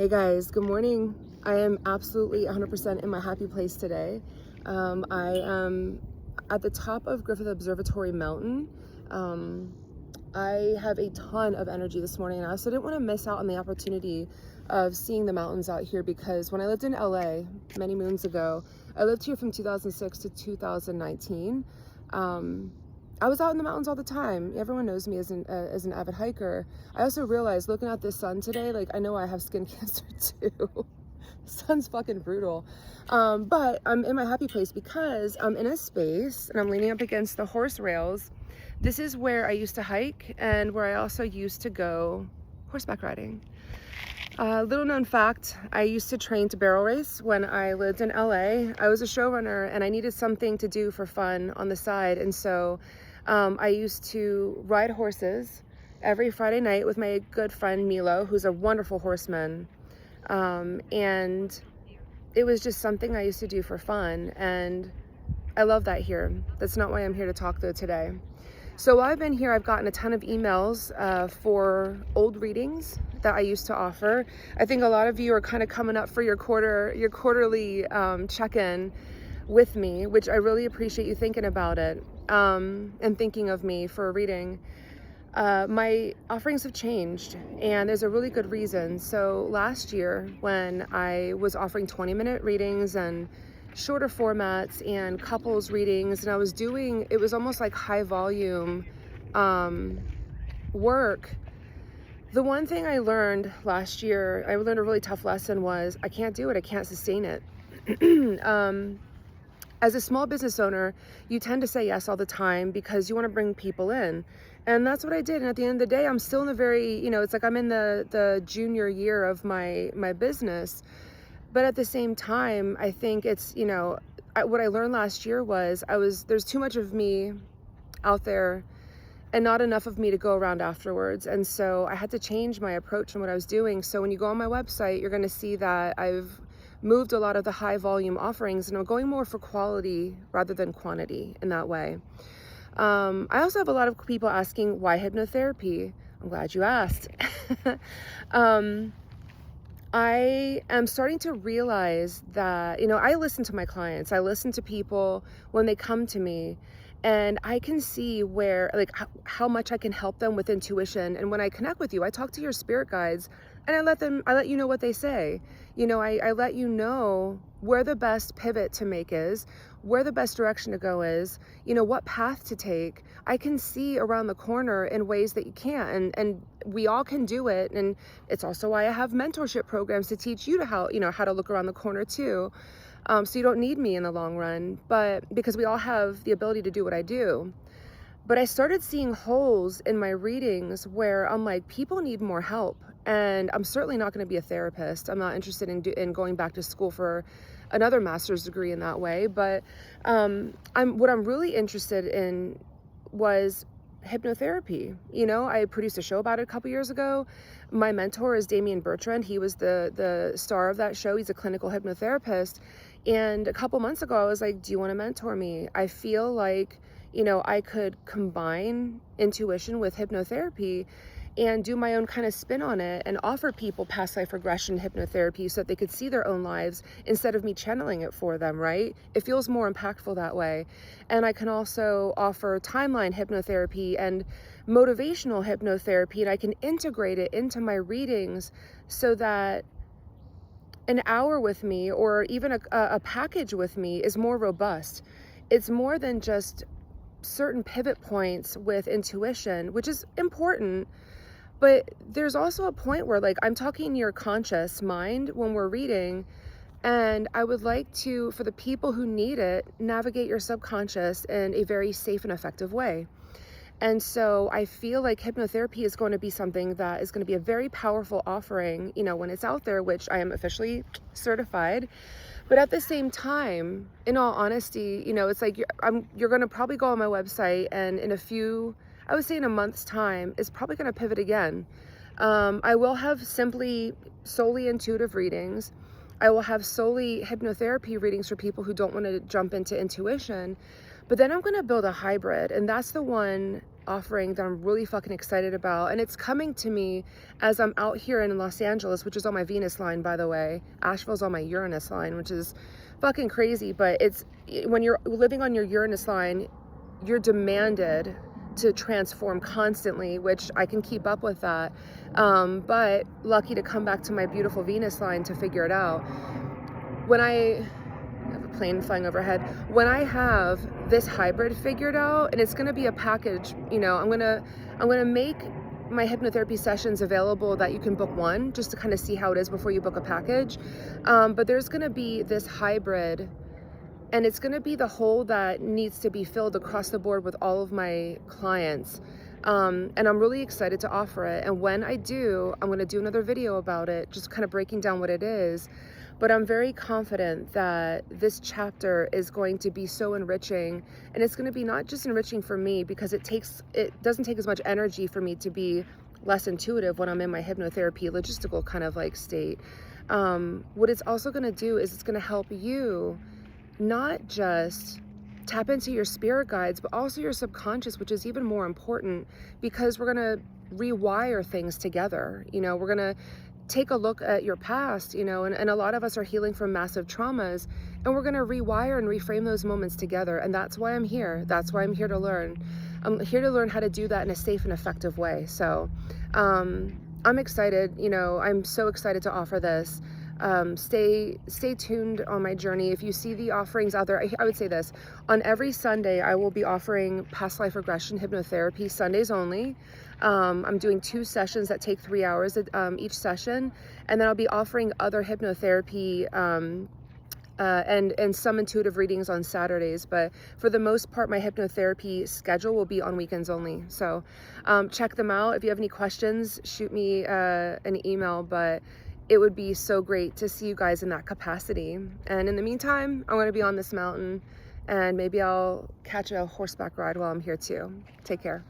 Hey guys, good morning. I am absolutely 100% in my happy place today. I am at the top of Griffith Observatory Mountain. I have a ton of energy this morning, and I also didn't want to miss out on the opportunity of seeing the mountains out here, because when I lived in LA many moons ago, I lived here from 2006 to 2019. I was out in the mountains all the time. Everyone knows me as an avid hiker. I also realized, looking at this sun today, like, I know I have skin cancer too. Sun's fucking brutal. But I'm in my happy place because I'm in a space and I'm leaning up against the horse rails. This is where I used to hike and where I also used to go horseback riding. Little known fact, I used to train to barrel race when I lived in LA. I was a showrunner and I needed something to do for fun on the side. And so I used to ride horses every Friday night with my good friend Milo, who's a wonderful horseman. And it was just something I used to do for fun. And I love that here. That's not why I'm here to talk though today. So while I've been here, I've gotten a ton of emails for old readings that I used to offer. I think a lot of you are kind of coming up for your quarterly check-in with me, which I really appreciate you thinking about it and thinking of me for a reading. My offerings have changed, and there's a really good reason. So last year, when I was offering 20-minute readings and shorter formats and couples readings, and I was doing, it was almost like high volume work. The one thing I learned last year, I learned a really tough lesson, was I can't do it. I can't sustain it. As a small business owner, you tend to say yes all the time because you want to bring people in. And that's what I did. And at the end of the day, I'm still in the very, it's like I'm in the junior year of my business. But at the same time, I think it's, what I learned last year was there's too much of me out there and not enough of me to go around afterwards. And so I had to change my approach and what I was doing. So when you go on my website, you're going to see that I've moved a lot of the high volume offerings, and I'm going more for quality rather than quantity in that way. I also have a lot of people asking, why hypnotherapy? I'm glad you asked. I am starting to realize that, I listen to my clients. I listen to people when they come to me, and I can see where, like, how much I can help them with intuition. And when I connect with you, I talk to your spirit guides, and I let you know what they say. I let you know where the best pivot to make is, where the best direction to go is, what path to take. I can see around the corner in ways that you can't, and we all can do it. And it's also why I have mentorship programs to teach you how to look around the corner too. So you don't need me in the long run, but because we all have the ability to do what I do. But I started seeing holes in my readings where I'm like, people need more help. And I'm certainly not going to be a therapist. I'm not interested in going back to school for another master's degree in that way. But what I'm really interested in was hypnotherapy. I produced a show about it a couple years ago. My mentor is Damian Bertrand. He was the star of that show. He's a clinical hypnotherapist. And a couple months ago, I was like, do you want to mentor me? I feel like, I could combine intuition with hypnotherapy and do my own kind of spin on it and offer people past life regression hypnotherapy so that they could see their own lives instead of me channeling it for them, right? It feels more impactful that way. And I can also offer timeline hypnotherapy and motivational hypnotherapy, and I can integrate it into my readings so that an hour with me, or even a package with me, is more robust. It's more than just certain pivot points with intuition, which is important. But there's also a point where, like, I'm talking your conscious mind when we're reading, and I would like to, for the people who need it, navigate your subconscious in a very safe and effective way. And so I feel like hypnotherapy is going to be something that is going to be a very powerful offering, when it's out there, which I am officially certified. But at the same time, in all honesty, it's like you're going to probably go on my website, and I would say in a month's time, it's probably going to pivot again. I will have solely intuitive readings. I will have solely hypnotherapy readings for people who don't want to jump into intuition. But then I'm going to build a hybrid, and that's the one offering that I'm really fucking excited about. And it's coming to me as I'm out here in Los Angeles, which is on my Venus line, by the way. Asheville's on my Uranus line, which is fucking crazy. But it's when you're living on your Uranus line, you're demanded to transform constantly, which I can keep up with that. But lucky to come back to my beautiful Venus line to figure it out. When I have a plane flying overhead, when I have this hybrid figured out, and it's going to be a package, I'm gonna make my hypnotherapy sessions available that you can book one just to kind of see how it is before you book a package. But there's going to be this hybrid, and it's going to be the hole that needs to be filled across the board with all of my clients. And I'm really excited to offer it. And when I do, I'm going to do another video about it, just kind of breaking down what it is. But I'm very confident that this chapter is going to be so enriching, and it's going to be not just enriching for me, because it doesn't take as much energy for me to be less intuitive when I'm in my hypnotherapy logistical kind of like state. What it's also going to do is it's going to help you not just tap into your spirit guides, but also your subconscious, which is even more important, because we're going to rewire things together. We're going to take a look at your past, and a lot of us are healing from massive traumas, and we're going to rewire and reframe those moments together. And that's why I'm here. That's why I'm here to learn. I'm here to learn how to do that in a safe and effective way. So I'm excited. I'm so excited to offer this. Stay tuned on my journey. If you see the offerings out there, I would say this: on every Sunday, I will be offering past life regression hypnotherapy, Sundays only. I'm doing 2 sessions that take 3 hours each session, and then I'll be offering other hypnotherapy and some intuitive readings on Saturdays. But for the most part, my hypnotherapy schedule will be on weekends only. So check them out. If you have any questions, shoot me an email. But it would be so great to see you guys in that capacity. And in the meantime, I'm going to be on this mountain, and maybe I'll catch a horseback ride while I'm here too. Take care.